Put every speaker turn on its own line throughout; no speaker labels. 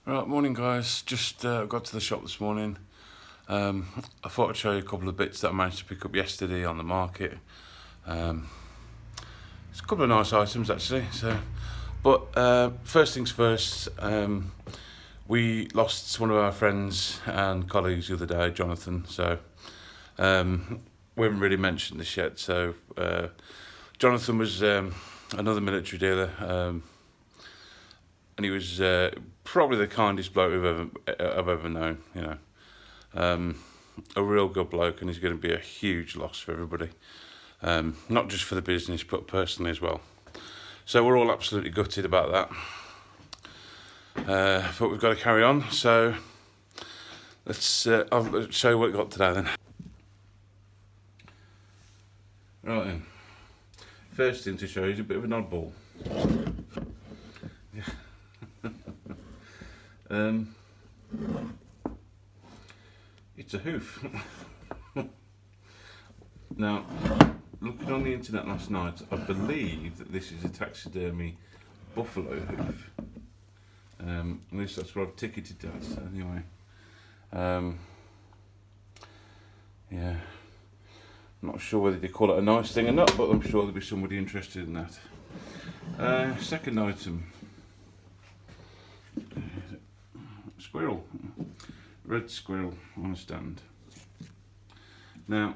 Right, morning guys. Just got to the shop this morning. I thought I'd show you a couple of bits that I managed to pick up yesterday on the market. It's a couple of nice items actually. But first things first, we lost one of our friends and colleagues the other day, Jonathan. So we haven't really mentioned this yet. So Jonathan was another military dealer. And he was probably the kindest bloke I've ever known. A real good bloke, and he's going to be a huge loss for everybody, not just for the business but personally as well. So we're all absolutely gutted about that, but we've got to carry on. So I'll show you what we got today then. Right then, first thing to show you is a bit of an oddball. It's a hoof. Now, looking on the internet last night, I believe that this is a taxidermy buffalo hoof. At least that's what I've ticketed as. Anyway, yeah, I'm not sure whether they call it a nice thing or not, but I'm sure there'll be somebody interested in that. Second item. Squirrel, red squirrel on a stand. Now,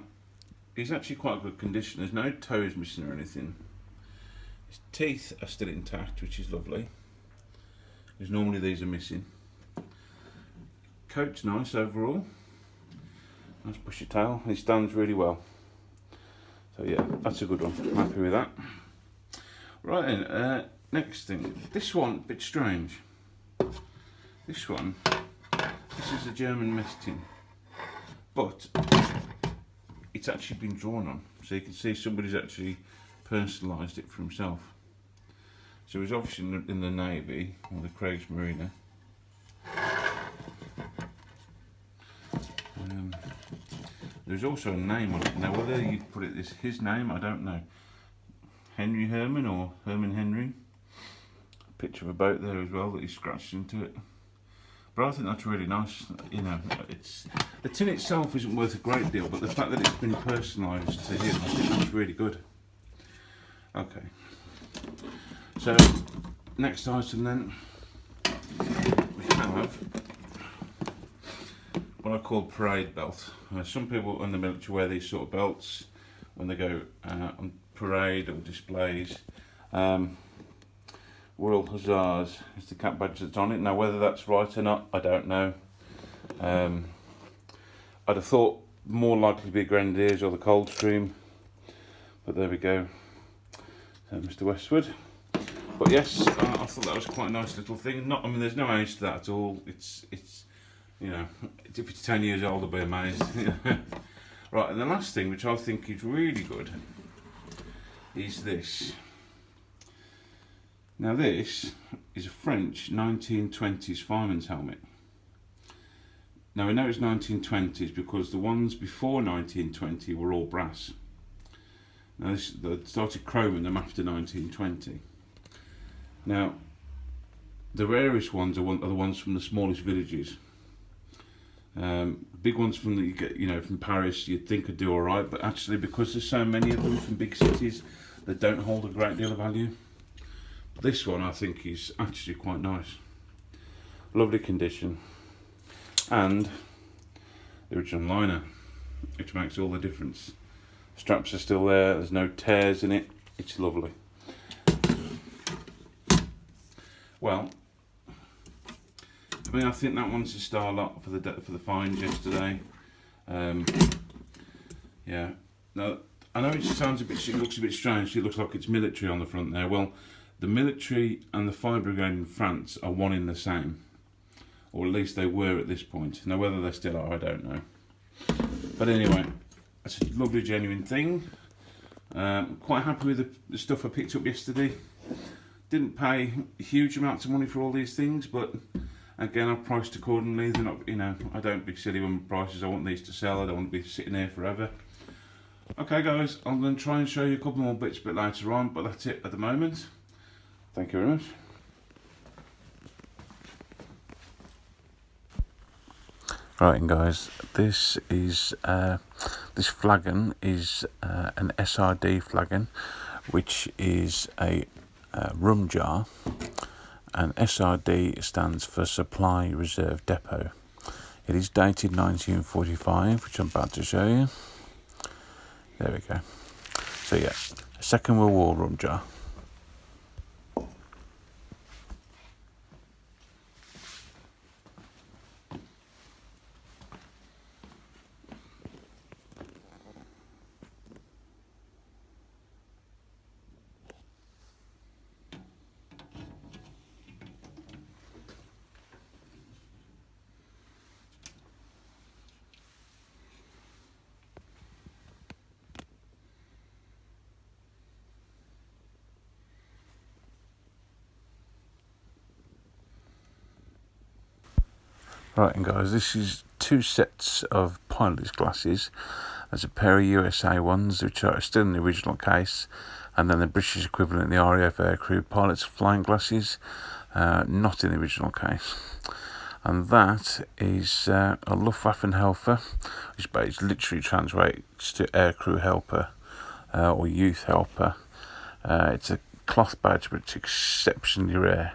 he's actually quite good condition. There's no toes missing or anything. His teeth are still intact, which is lovely, because normally these are missing. Coat's nice overall. Nice bushy tail. He stands really well. So yeah, that's a good one. I'm happy with that. Right then, next thing. This one, a bit strange. This is a German mess tin, but it's actually been drawn on, so you can see somebody's actually personalised it for himself. So he's obviously in the Navy, or the Kriegsmarine. There's also a name on it. Now whether you put it his name, I don't know. Henry Herman or Herman Henry. A picture of a boat there as well that he scratched into it. But I think that's really nice. The tin itself isn't worth a great deal, but the fact that it's been personalised to him, I think that's really good. Okay. So next item then, we have what I call parade belt. Some people in the military wear these sort of belts when they go on parade or displays. Royal Hussars is the cap badge that's on it. Now whether that's right or not, I don't know. I'd have thought more likely to be Grenadiers or the Coldstream, but there we go. Mr. Westwood. But yes, I thought that was quite a nice little thing. There's no age to that at all. It's if it's 10 years old, I'll be amazed. Right, and the last thing, which I think is really good, is this. Now this is a French 1920s fireman's helmet. Now we know it's 1920s because the ones before 1920 were all brass. Now they started chroming them after 1920. Now the rarest ones are the ones from the smallest villages. Big ones from from Paris you'd think would do alright, but actually because there's so many of them from big cities, they don't hold a great deal of value. This one I think is actually quite nice. Lovely condition. And the original liner, which makes all the difference. Straps are still there, there's no tears in it. It's lovely. Well, I think that one's a star lot for the finds yesterday. Yeah. Now I know it looks a bit strange. It looks like it's military on the front there. Well, the military and the fire brigade in France are one in the same, or at least they were at this point. Now whether they still are, I don't know. But anyway, it's a lovely, genuine thing. Quite happy with the stuff I picked up yesterday. Didn't pay huge amounts of money for all these things, but again, I've priced accordingly. They're not, I don't be silly with prices. I want these to sell. I don't want to be sitting here forever. Okay, guys, I'm going to try and show you a couple more bits a bit later on, but that's it at the moment. Thank you very much. Right, and guys, this is this flagon is an SRD flagon, which is a rum jar, and SRD stands for Supply Reserve Depot. It is dated 1945, which I'm about to show you. There we go. So yeah, Second World War rum jar. Right, and guys, this is two sets of pilot's glasses. There's a pair of USA ones, which are still in the original case, and then the British equivalent, the RAF Aircrew pilot's flying glasses, not in the original case. And that is a Luftwaffenhelfer, which basically literally translates to aircrew helper or youth helper. It's a cloth badge, but it's exceptionally rare.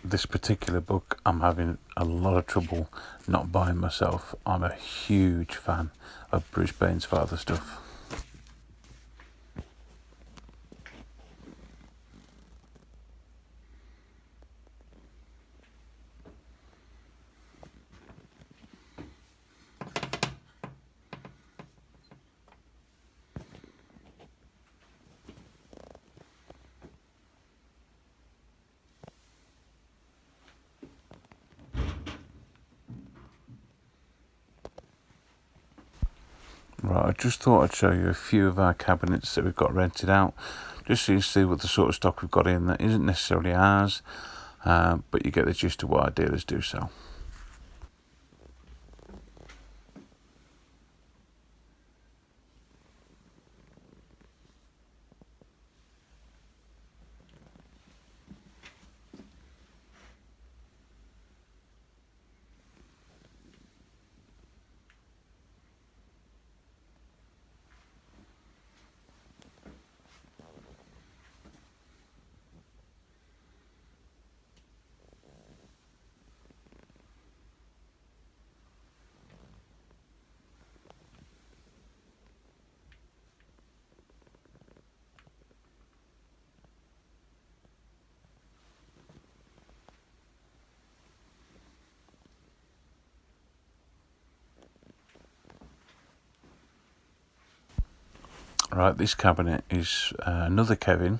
This particular book I'm having a lot of trouble not buying myself. I'm a huge fan of Bruce Bairnsfather stuff. Right, I just thought I'd show you a few of our cabinets that we've got rented out, just so you see what the sort of stock we've got in that isn't necessarily ours, but you get the gist of what our dealers do sell. Right, this cabinet is another Kevin.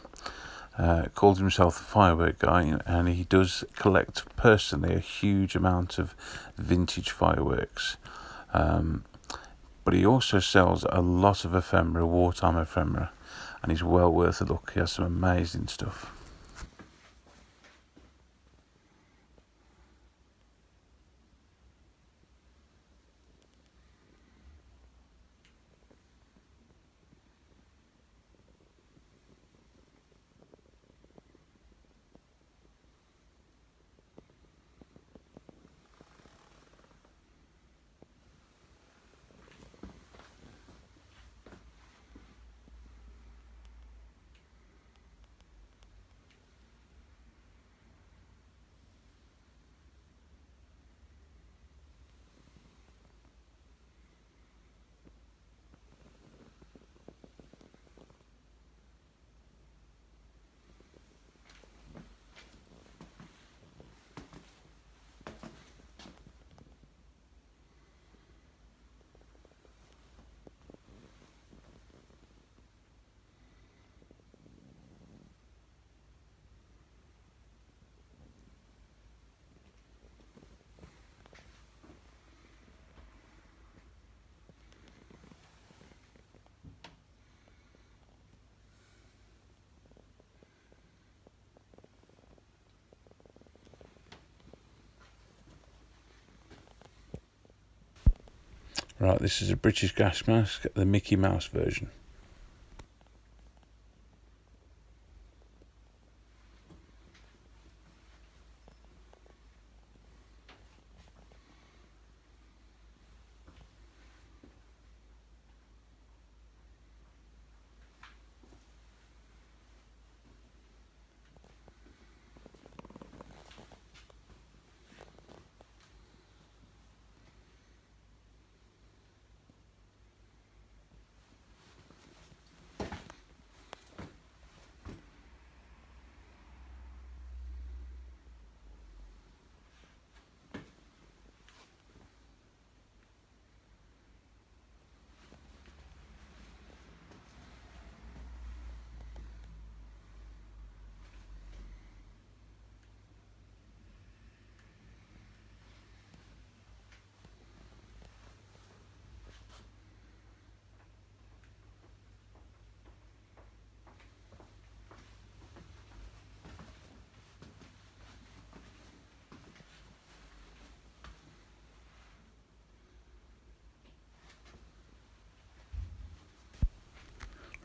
Calls himself the firework guy, and he does collect personally a huge amount of vintage fireworks. But he also sells a lot of ephemera, wartime ephemera, and he's well worth a look. He has some amazing stuff. Right, this is a British gas mask, the Mickey Mouse version.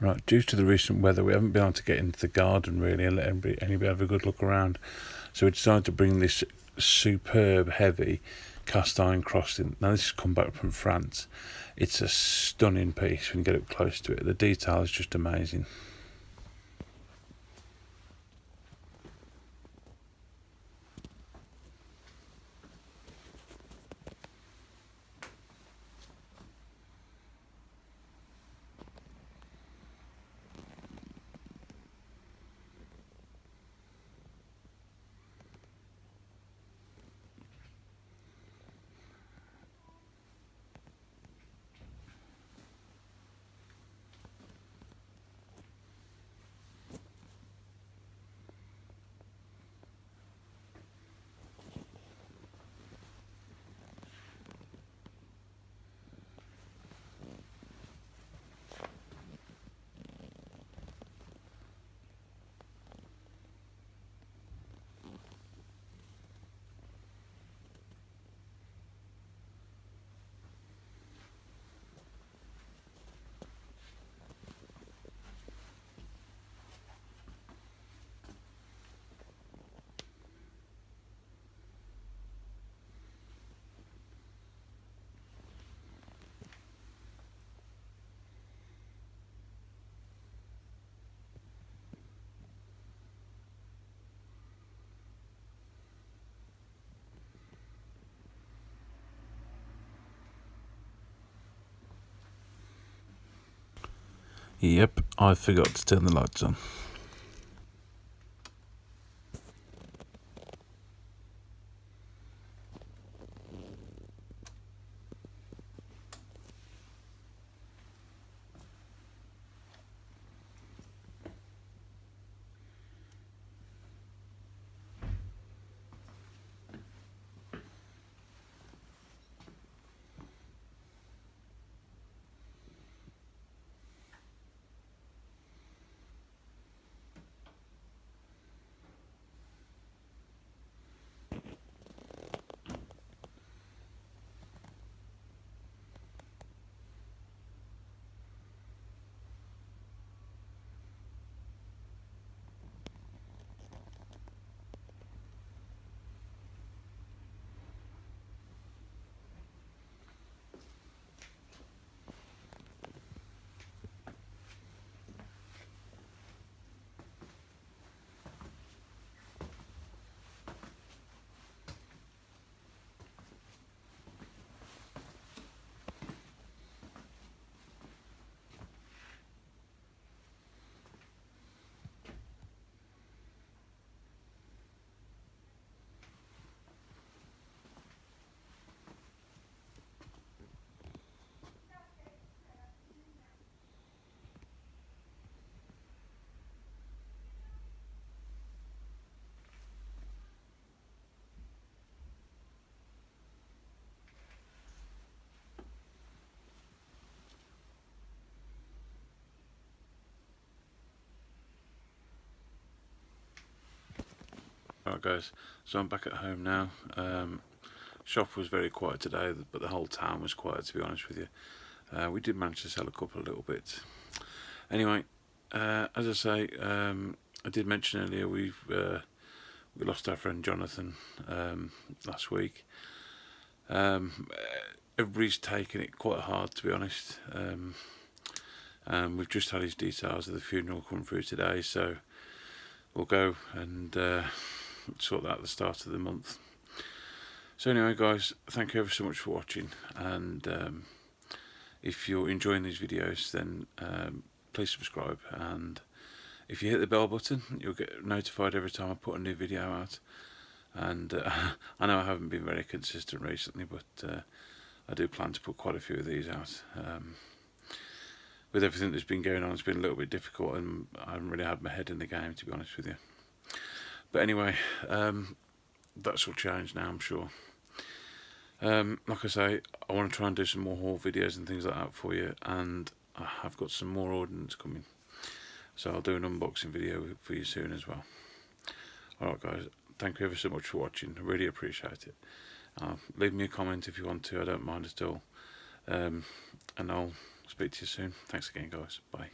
Right, due to the recent weather, we haven't been able to get into the garden really and let anybody have a good look around. So we decided to bring this superb, heavy cast iron cross in. Now this has come back from France. It's a stunning piece when you get up close to it. The detail is just amazing. Yep, I forgot to turn the lights on. Alright guys, so I'm back at home now. Shop was very quiet today, but the whole town was quiet, to be honest with you. We did manage to sell a couple of little bits. Anyway, as I say, I did mention earlier we lost our friend Jonathan last week. Everybody's taken it quite hard, to be honest. We've just had his details of the funeral come through today, so we'll go and sort that at the start of the month. So anyway guys, thank you ever so much for watching, and if you're enjoying these videos, then please subscribe, and if you hit the bell button, you'll get notified every time I put a new video out. And I know I haven't been very consistent recently, but I do plan to put quite a few of these out. With everything that's been going on, it's been a little bit difficult, and I haven't really had my head in the game, to be honest with you. But anyway, that's all changed now, I'm sure. Like I say, I want to try and do some more haul videos and things like that for you, and I have got some more ordnance coming, so I'll do an unboxing video for you soon as well. Alright guys, thank you ever so much for watching, I really appreciate it. Leave me a comment if you want to, I don't mind at all. And I'll speak to you soon. Thanks again guys, bye.